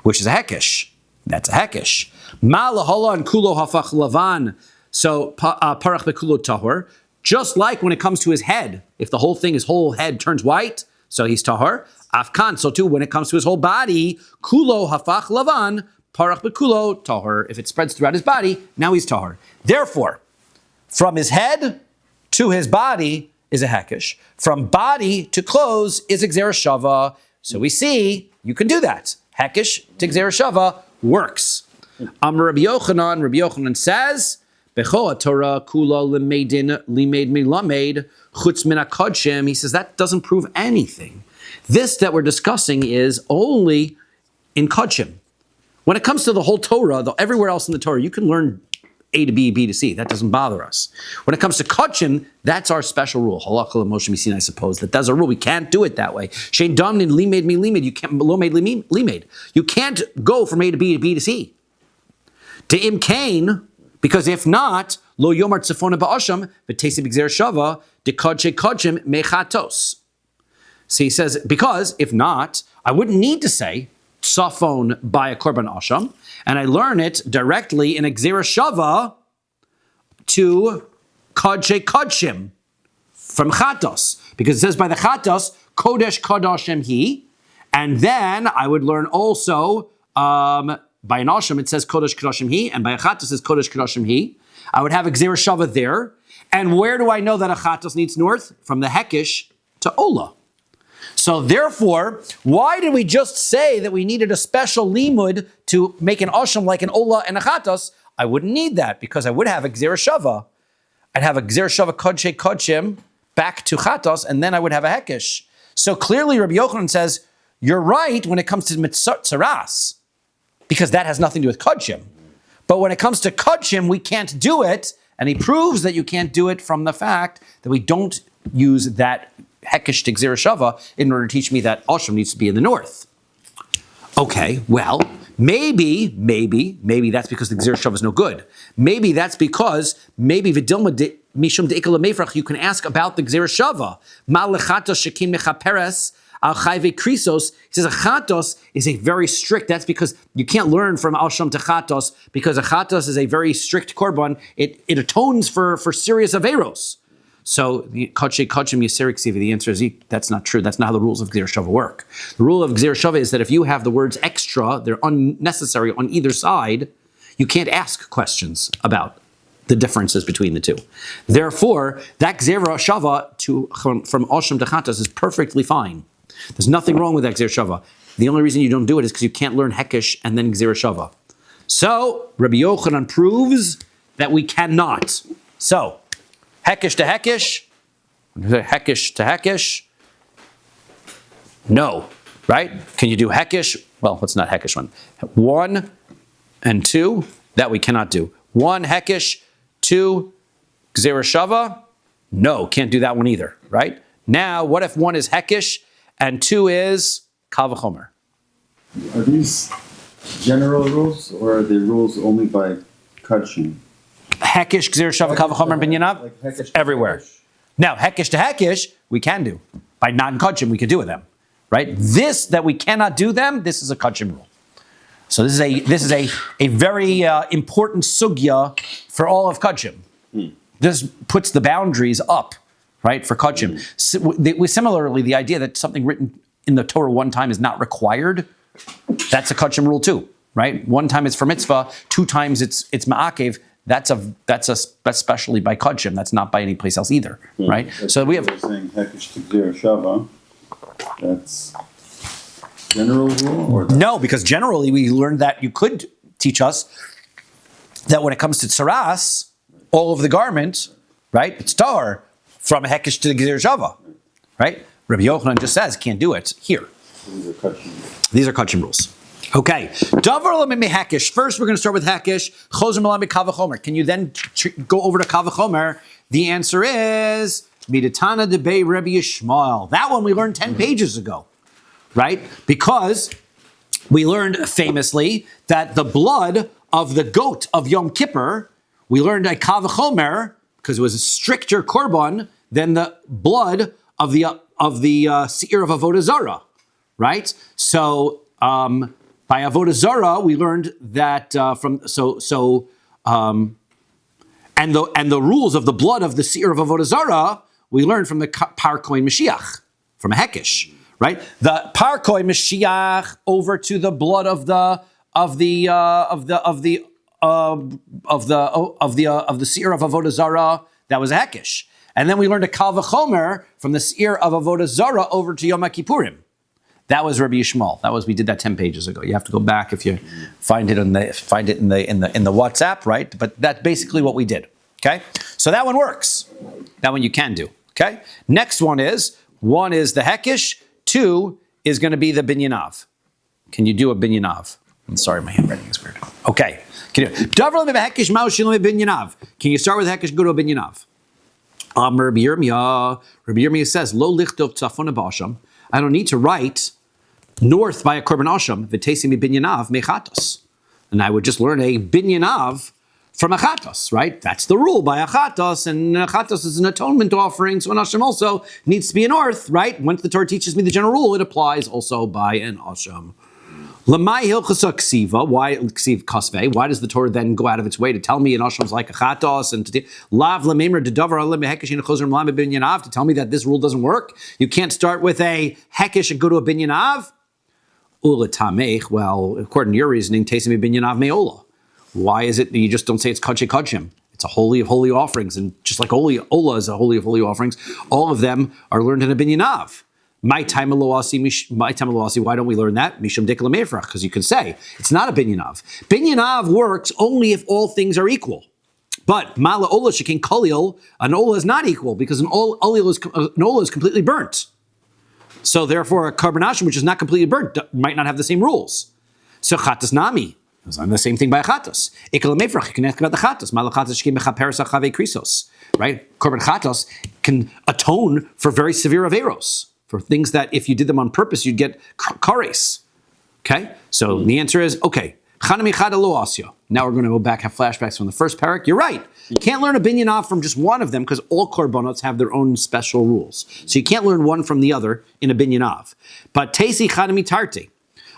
which is a hekesh. That's a hekesh. Ma lahola and kulo hafach lavan. So parach bekulo tahor. Just like when it comes to his head, if the his whole head turns white, so he's tahor. Afkan, so too when it comes to his whole body, kulo hafach lavan, parach bekulo tahor. If it spreads throughout his body, now he's tahor. Therefore, from his head to his body is a hekesh. From body to clothes is a gzera shava. So we see you can do that. Hekesh to gzera shava works. Rabbi Yochanan says, Bechoa Torah kula limeid milamed chutz min hakodshim. He says that doesn't prove anything. This that we're discussing is only in kodshim. When it comes to the whole Torah, everywhere else in the Torah, you can learn A to B, B to C. That doesn't bother us. When it comes to kodshim, that's our special rule. Halakha l'Moshe Misin, I suppose. That's a rule. We can't do it that way. Shein domnin limed mi limed. You can't lomed limed. You can't go from A to B to C. To imkain, because if not, lo yomar tzefona ba'asham v'tesi b'gzer shava de kodshim mechatos. So he says, because if not, I wouldn't need to say tzafon by a korban asham, and I learn it directly in a gzera shava to kodshim from chatos, because it says by the chatos kodesh kodashim he, and then I would learn also by an asham it says kodesh kodashim he, and by a chatos it says kodesh kodashim he. I would have a gzera shava there, and where do I know that a chatos needs north? From the hekish to ola. So therefore, why did we just say that we needed a special limud to make an asham like an ola and a chatos? I wouldn't need that because I would have a gzera shava. I'd have a gzera shava kodshim back to chatos, and then I would have a hekish. So clearly Rabbi Yochanan says, you're right when it comes to mitzvah because that has nothing to do with kodshim. But when it comes to kodshim, we can't do it, and he proves that you can't do it from the fact that we don't use that hekish to gzera shava in order to teach me that asham needs to be in the north. Okay, well, maybe that's because the gzera shava is no good. Maybe that's because v'dilma mishum de'ikal meifrach, you can ask about the gzera shava. Ma lechatos shekim mechaperes al chayve krisos. He says a chatos is a very strict. That's because you can't learn from asham to chatos because a chatos is a very strict korban. It atones for serious averos. So the kodshim yisirik siva, the answer is that's not true. That's not how the rules of gzera shava work. The rule of gzera shava is that if you have the words extra, they're unnecessary on either side, you can't ask questions about the differences between the two. Therefore, that gzera shava from asham to chatos is perfectly fine. There's nothing wrong with that gzera shava. The only reason you don't do it is because you can't learn hekish and then gzera shava. So Rabbi Yochanan proves that we cannot. So hekish to hekish, hekish to hekish. No, right? Can you do hekish? Well, let's not hekish one. 1 and 2, that we cannot do. 1 hekish, 2 gzera shava. No, can't do that one either, right? Now, what if 1 is hekish and 2 is kal v'chomer? Are these general rules or are they rules only by kodshim? Hekish, gzera shava, kal v'chomer, binyanav, Like everywhere. Now, hekish to hekish, we can do. By non-kodshim, we can do with them, right? This, that we cannot do them, this is a kodshim rule. So this is a very important sugya for all of kodshim. This puts the boundaries up, right, for kodshim. Similarly, the idea that something written in the Torah one time is not required, that's a kodshim rule too, right? 1 time it's for mitzvah, 2 times it's ma'akev. That's especially by kodshim. That's not by any place else either, right? So we have saying hekish to gzera shava. That's general rule, or no, because generally we learned that you could teach us that when it comes to tsaras, all of the garment, right, it's tahor from hekish to gzera shava, right? Rabbi Yochanan just says can't do it here. These are kodshim rules. Okay, davar lemimi hekish. First, we're going to start with hekish. Chozer melami kal v'chomer. Can you then go over to kal v'chomer? The answer is midatana debei Rabbi Yishmael. That one we learned 10 pages ago, right? Because we learned famously that the blood of the goat of Yom Kippur, we learned a kal v'chomer because it was a stricter korban than the blood of the seir of avodah zarah, right? So. By avodah zarah, we learned that and the rules of the blood of the seir of avodah zarah, we learned from the parkoi Mashiach, from a hekish, right? The parkoi Mashiach over to the blood of the seir of avodah zarah, that was a hekish, and then we learned a kal v'chomer from the seir of avodah zarah over to Yom Kippurim. That was Rabbi Yishmael. We did that 10 pages ago. You have to go back if you find it in the WhatsApp, right? But that's basically what we did. Okay? So that one works. That one you can do. Okay? Next one is the Hekish, 2 is going to be the Binyanav. Can you do a Binyanav? I'm sorry, my handwriting is weird. Okay. Can you start with Hekish and go to a Binyanav? Rabbi Yirmiyah says, Lo lichtov tzafona b'asham. I don't need to write north by a korban asham, v'tesi mi binyanav mechatos. And I would just learn a binyanav from a chatos, right? That's the rule by a chatos, and a chatos is an atonement offering, so an asham also needs to be a north, right? Once the Torah teaches me the general rule, it applies also by an asham. Lamai hilchasa ksiva, why ksiv kasve? Why does the Torah then go out of its way to tell me an asham's like a chatos and to lav lamemra dedavar alim hekeshin chozrim lam binyanav to tell me that this rule doesn't work? You can't start with a hekesh and go to a binyanav. Ula tamech. Well, according to your reasoning, tesimi binyanav meola. Why is it that you just don't say it's kache kachim? It's a holy of holy offerings, and just like ola is a holy of holy offerings, all of them are learned in a binyanav. My time why don't we learn that? Mishum dikla meifrach, because you can say it's not a binyanav. Binyanav works only if all things are equal. But mala ola shekin kolil, an ola is not equal because an ola is completely burnt. So therefore, a karbonashim which is not completely burnt might not have the same rules. So chatas nami. The same thing by a chatos. Ikala meifrach, you can ask about the chatos. Mala chatos shekin mechaperes achave krisos. Right? Korban chatos can atone for very severe averos. For things that if you did them on purpose, you'd get kares. Okay? So the answer is, okay. Now we're going to go back, have flashbacks from the first parak. You're right. You can't learn a binyanav from just one of them because all korbanos have their own special rules. So you can't learn one from the other in a binyanav. But tesi chanami tarti.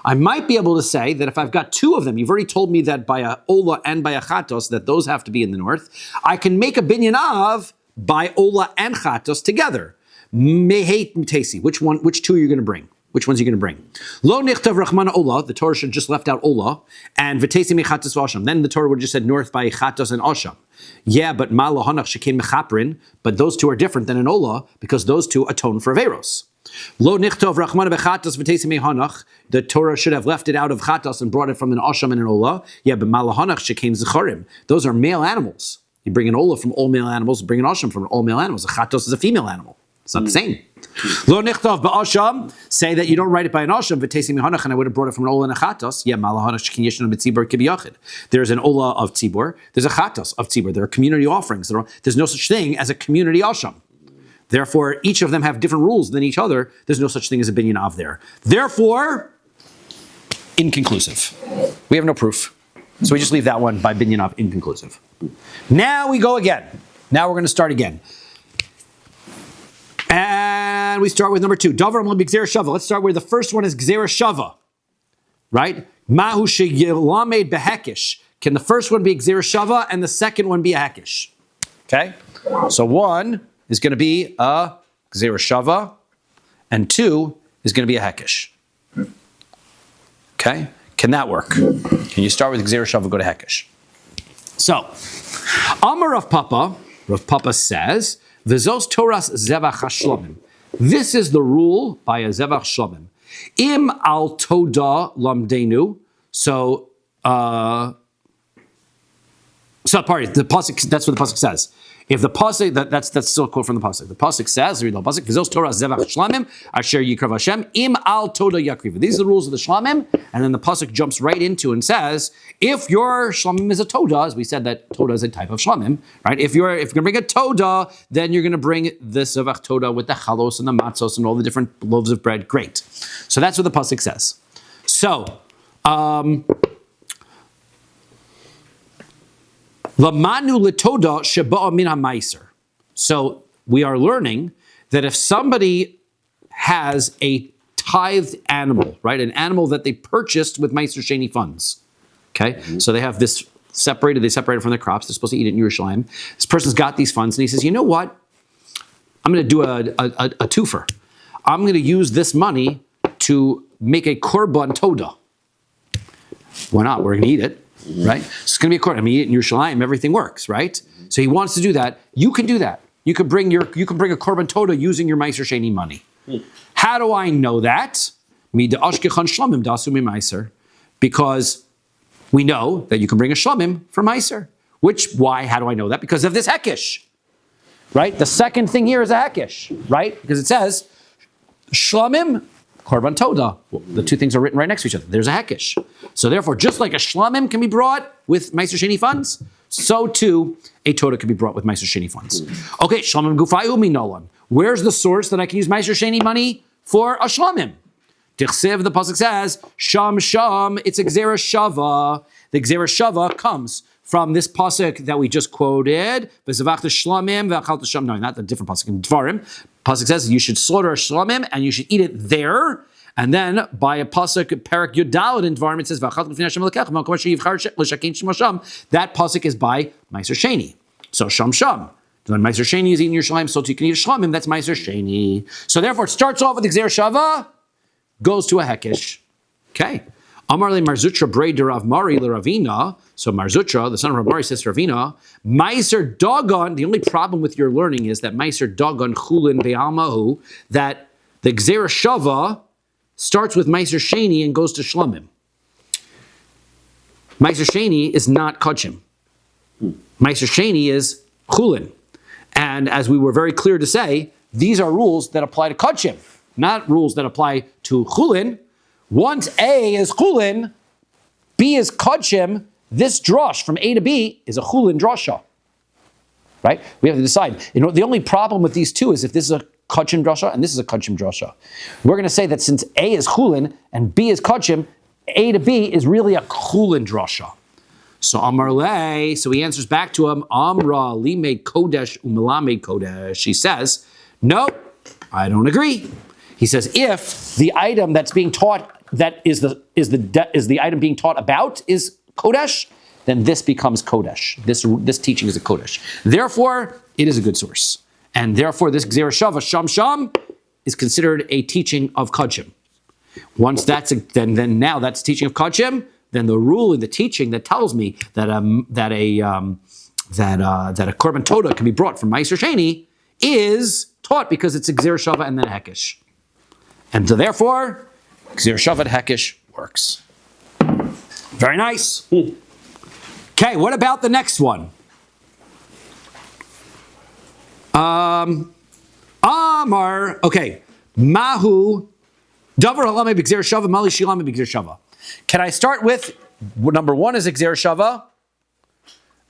I might be able to say that if I've got 2 of them, you've already told me that by a ola and by a chatos, that those have to be in the north. I can make a binyanav by ola and chatos together. Mehate Mutesi. Which 2 are you going to bring? Which ones are you going to bring? Lo nichtav rachmana ola. The Torah should just left out ola. And v'tesi mechatos v'asham. Then the Torah would just said north by chatos and asham. Yeah, but ma lahanach shekem mechaprin. But those 2 are different than an ola because those 2 atone for averos. Lo nichtav rachmana bechatos v'tesi mehanach. The Torah should have left it out of chatos and brought it from an asham and an ola. Yeah, but ma lahanach shekem zecharim. Those are male animals. You bring an ola from all male animals. Bring an asham from all male animals. A chatos is a female animal. It's not the same. Lo nichtav ba'asham, say that you don't write it by an asham, v'tesi mihanach, and I would have brought it from an ola and a chatos. Yeah, malahana shekin yeshna b'tzibur kibiyachid. There's an ola of tzibur. There's a chatos of tzibur. There are community offerings. There's no such thing as a community asham. Therefore, each of them have different rules than each other. There's no such thing as a binyanav there. Therefore, inconclusive. We have no proof. So we just leave that one by binyanav inconclusive. Now we go again. Now we're going to start again. And we start with number 2. Davar amlam b'gzera shava. Let's start where the first one is gzera shava. Right? Mahu sheyilamed behekish. Can the first one be gzera shava and the second one be a hekish? Okay? So 1 is going to be a gzera shava and 2 is going to be a hekish. Okay? Can that work? Can you start with gzera shava, go to hekish? So, Amar Rav Papa says, V'zos Toras Zevach HaShlomim. This is the rule by a Zevach Shlomim. Im al Toda Lamdenu. The pasuk. That's what the pasuk says. If the pasuk, that's still a quote from the pasuk. The pasuk says, read the pasuk. V'zos Torah Zevach Shlamim Asher Yikrav Hashem Im al Toda Yakriva. These are the rules of the Shlamim, and then the pasuk jumps right into and says, if your Shlamim is a Toda, as we said that Toda is a type of Shlamim, right? If you're going to bring a Toda, then you're going to bring the Zevach Toda with the chalos and the matzos and all the different loaves of bread. Great. So that's what the pasuk says. So. Lamanu letoda sheba'a min ha'maiser. So we are learning that if somebody has a tithed animal, right, an animal that they purchased with meiser sheni funds, okay, so they have this separated, they separated from their crops, they're supposed to eat it in Yerushalayim. This person's got these funds and he says, you know what, I'm going to do a twofer. I'm going to use this money to make a korban toda. Why not? We're going to eat it. Right? So it's going to be a korban. I mean, in Yerushalayim, everything works, right? So he wants to do that. You can do that. You can bring a korban toda using your meiser sheni money. How do I know that? Because we know that you can bring a shlamim from Meiser. How do I know that? Because of this hekish, right? The second thing here is a hekish, right? Because it says, shlamim, korban toda. Well, the two things are written right next to each other. There's a hekish. So therefore, just like a shlamim can be brought with Meiser Sheni funds, so too a toda can be brought with Meiser Sheni funds. Okay, shlamim gufayu minolan. Where's the source that I can use Meiser Sheni money for a shlamim? Tichsev, the pasuk says, sham, it's a gzera shava. The gzera shava comes from this pasuk that we just quoted. No, not the different pasuk in Dvarim. Pasuk says you should slaughter a shlamim and you should eat it there. And then by a pasuk, Perak Yudalad in Dvarim, it says, that pasuk is by Meiser Sheni. So sham. When Meiser Sheni is eating your shlamim, so you can eat a shlamim, that's Meiser Sheni. So therefore it starts off with the gzera shava, goes to a hekish. Okay. Amar le Marzutra Breder Rav Mari le Ravina. So Marzutra, the son of Rav Mari, says to Ravina, Meiser Dagon. The only problem with your learning is that Meiser Dagon Chulin Be'almahu, that the Gzera Shava starts with Meiser Sheni and goes to Shlamim. Meiser Sheni is not Kachim. Meiser Sheni is Chulin. And as we were very clear to say, these are rules that apply to Kachim, not rules that apply to Chulin. Once A is Chulin, B is Kachim, this drosh from A to B is a Chulin drosha. Right? We have to decide. The only problem with these two is if this is a Kachim drosha and this is a Kachim drosha. We're going to say that since A is Chulin and B is Kachim, A to B is really a Chulin drosha. So Amar Le, so he answers back to him, Amra li made kodesh u'melamed kodesh. He says, no, I don't agree. He says, if the item that's being taught, that is the item being taught about is kodesh, then this becomes kodesh. This teaching is a kodesh. Therefore, it is a good source, and therefore this gzera shava sham is considered a teaching of kachim. Once that's then now that's teaching of kachim, then the rule in the teaching that tells me that a korban toda can be brought from Meiser Sheni is taught because it's a gzera shava and then a hekish. And so therefore, Gzera Shavat Hekish works. Very nice. Okay, what about the next one? Amar, okay. Mahu, Davar Halame B'Gzera Shava, Mali Shilame B'Gzera Shava. Can I start with, number one is Gzera Shava,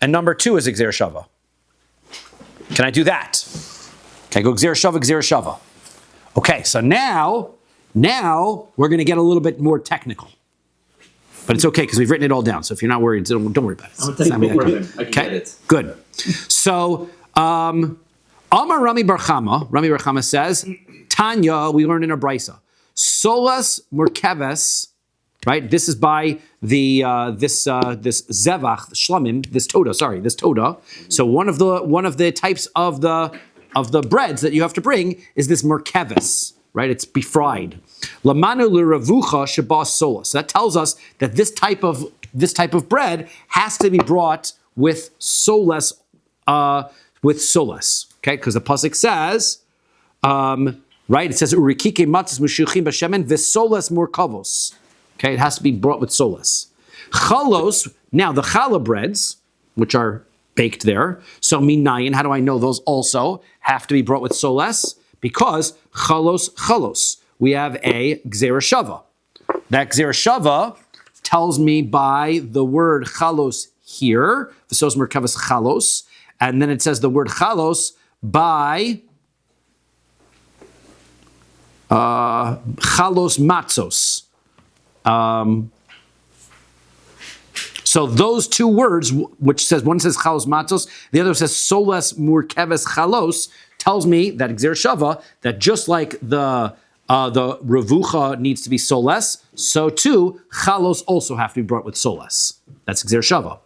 and number two is Gzera Shava? Can I do that? Okay, go Gzera Shava. Okay, so now we're going to get a little bit more technical. But it's okay because we've written it all down. So if you're not worried, don't worry about it. I'm a technical person. I can get it. Good. So, Amar Rami Bar Chama says, Tanya, we learned in a brisa, Solas Murkeves, right? This is by the this Zevach, Shlamim, this Toda. So one of the types of the breads that you have to bring is this merkeves, right? It's befried. Lamanu l'ravucha shabas solas. So that tells us that this type of bread has to be brought with solas, Okay, because the pasuk says, right? It says urikike matzos mushuchim b'shemen v'solas murkavos. Okay, it has to be brought with solas. Chalos. Now the challah breads, which are baked there. So minayin, how do I know those also have to be brought with soles? Because chalos. We have a gzera shava. That gzera shava tells me by the word chalos here, v'sos merkavas chalos, and then it says the word chalos by chalos matzos. So those two words, which says one says chalos matzos, the other says soles murkeves chalos, tells me that gzera shava, that just like the revucha needs to be soles, so too chalos also have to be brought with soles. That's gzera shava.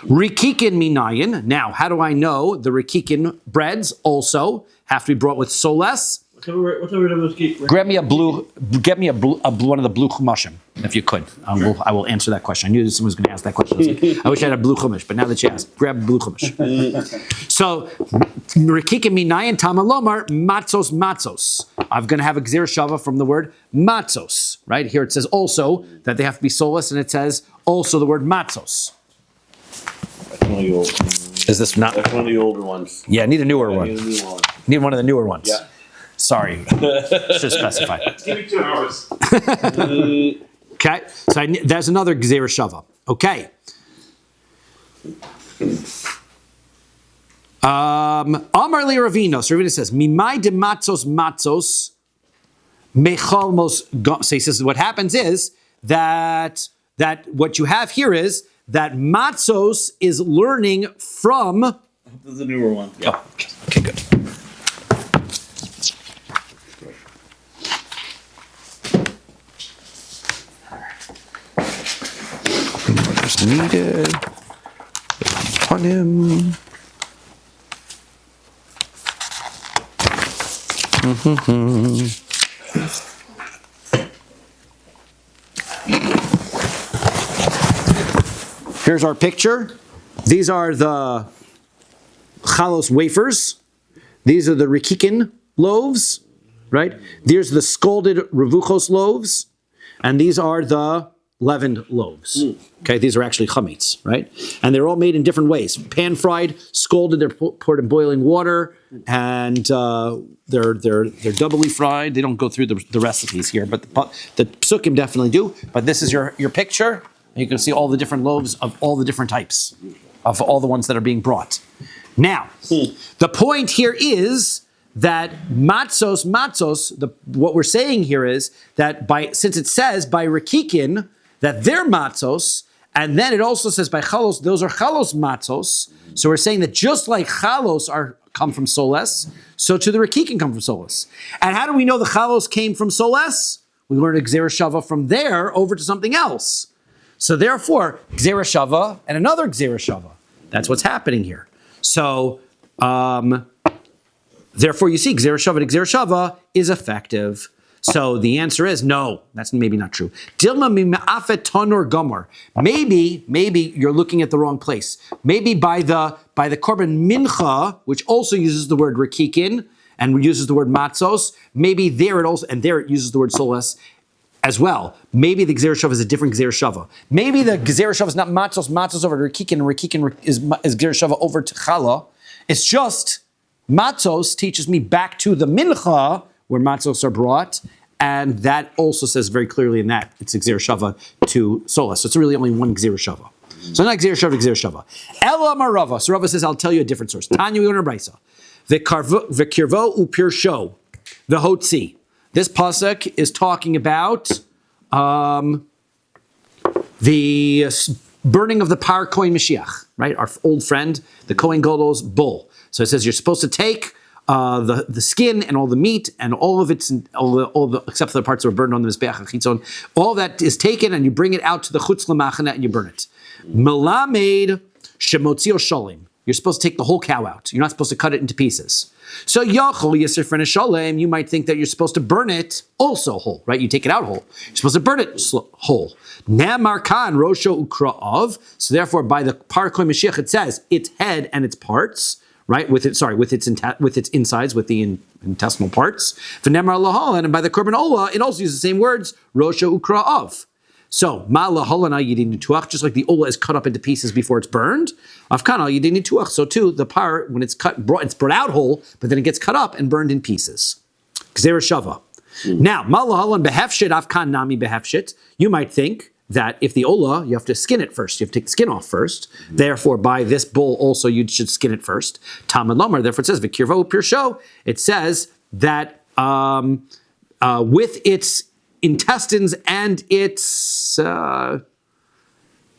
Rikikin minayin. Now, how do I know the rikikin breads also have to be brought with soles? Grab me one of the blue chumashim, if you could. I will answer that question. I knew someone was going to ask that question. I wish I had a blue chumash, but now that you asked, grab blue chumash. So, Rekikim minayin tamalomar matzos matzos. I'm going to have a gzera shava from the word matzos. Right here it says also that they have to be soulless, and it says also the word matzos. That's one of the old. Is this not? That's one of the older ones. Yeah, need a newer I one. need a new one. Need one of the newer ones. Yeah. Sorry, should specify. Give me 2 hours. Okay, so there's another gzera shava. Okay. Amar li Ravino. So Ravina says, "Mimai de matzos matzos mechalmos." So he says, what happens is that what you have here is that matzos is learning from. This is a newer one. Yeah. Oh, okay, good. What's needed on him. Here's our picture. These are the chalos wafers. These are the rikikin loaves, right? These are the scalded revuchos loaves, and these are the leavened loaves. Okay, these are actually chametz, right? And they're all made in different ways. Pan fried, scalded, they're poured in boiling water, and they're doubly fried. They don't go through the recipes here, but the psukim definitely do. But this is your picture. You can see all the different loaves of all the different types, of all the ones that are being brought. Now, the point here is that matzos, what we're saying here is that since it says by rikikin, that they're matzos, and then it also says by chalos, those are chalos matzos. So we're saying that just like chalos come from soles, so to the rikikin come from soles. And how do we know the chalos came from soles? We learned a gzera shava from there over to something else. So therefore, gzera shava and another gzera shava. That's what's happening here. So therefore, you see, gzera shava to gzera shava is effective. So the answer is no. That's maybe not true. Dilma mima'afet tonor gomor. Maybe you're looking at the wrong place. Maybe by the korban mincha, which also uses the word rikikin and uses the word matzos. Maybe there it uses the word soles as well. Maybe the gzera shava is a different gzera shava. Maybe the gzera shava is not matzos over to rikikin, and rikikin is gzera shava over to challah. It's just matzos teaches me back to the mincha where matzos are brought, and that also says very clearly in that it's gzera shava to solas. So it's really only one gzera shava. So not gzera shava to gzera shava. Ela marava. So Rava says, I'll tell you a different source. Tanya we learn brisa. V'kirvo upirsho. The hotzi. This pasuk is talking about the burning of the par Kohen Mashiach, right? Our old friend, the Kohen Gadol's bull. So it says you're supposed to take the skin and all the meat and all of its except for the parts that were burned on the mizbeach hachitzon. All that is taken and you bring it out to the chutz lamachana and you burn it. Melamed shemotzio shalim. You're supposed to take the whole cow out. You're not supposed to cut it into pieces. So yachol yisrfen shalem. You might think that you're supposed to burn it also whole, right? You take it out whole. You're supposed to burn it whole. Namar kan rosho ukraov. So therefore, by the par Kohen Mashiach, it says its head and its parts. Right, with its insides, with the intestinal parts. V'nemar lahol, and by the korban olah, it also uses the same words, rosha ukra of. So ma laholana yidin nituach, just like the olah is cut up into pieces before it's burned. Afkana yidin nituach. So too, the par when it's it's brought out whole, but then it gets cut up and burned in pieces. Gzera shava. Now ma laholan behefshit afkan nami behefshit. You might think that if the olah, you have to skin it first. You have to take the skin off first. Therefore, by this bull also, you should skin it first. Talmud Lomar, therefore it says, V'kirvo pirsho. It says that with its intestines and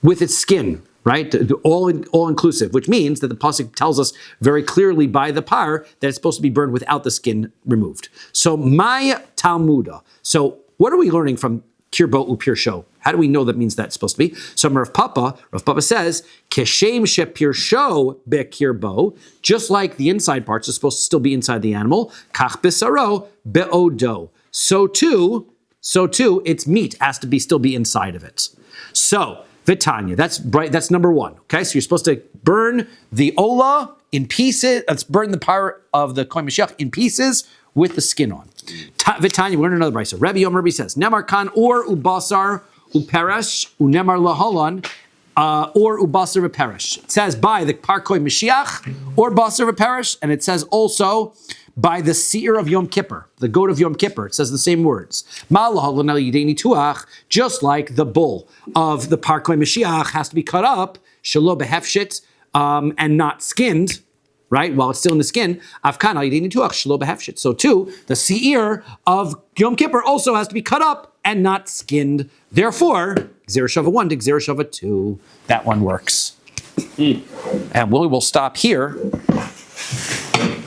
with its skin, right? All inclusive, which means that the pasuk tells us very clearly by the par that it's supposed to be burned without the skin removed. So my Talmuda. So what are we learning from kirbo upirsho? How do we know that means that's supposed to be? So Rav Papa says, Keshem shepirsho bekirbo, just like the inside parts are supposed to still be inside the animal, kach besaro beodo. So too, its meat has to still be inside of it. So, Vitanya, that's number one. Okay, so you're supposed to burn the olah in pieces. Let's burn the part of the Kohen Mashiach in pieces with the skin on. V'tanya, we learn another brisa. Rabbi says, Nemar kan or ubasar uperesh unemar laholon or ubasar v'peresh. It says by the par Kohen Mashiach or basar v'peresh, and it says also by the seer of Yom Kippur, the goat of Yom Kippur. It says the same words. Just like the bull of the par Kohen Mashiach has to be cut up, shelo behefshit, and not skinned, right? While it's still in the skin, so too, the seir of Yom Kippur also has to be cut up and not skinned. Therefore, Gzera Shava 1 to Gzera Shava 2, that one works. And we will stop here.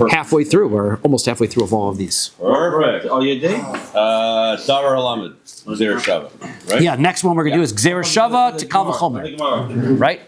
Halfway through, or almost halfway through of all of these. Perfect. Oh, you did? Davar Halamed. Zera Shava. Right? Yeah, next one we're going to do is Gzera Shava to Kal V'chomer. Tomorrow. Right?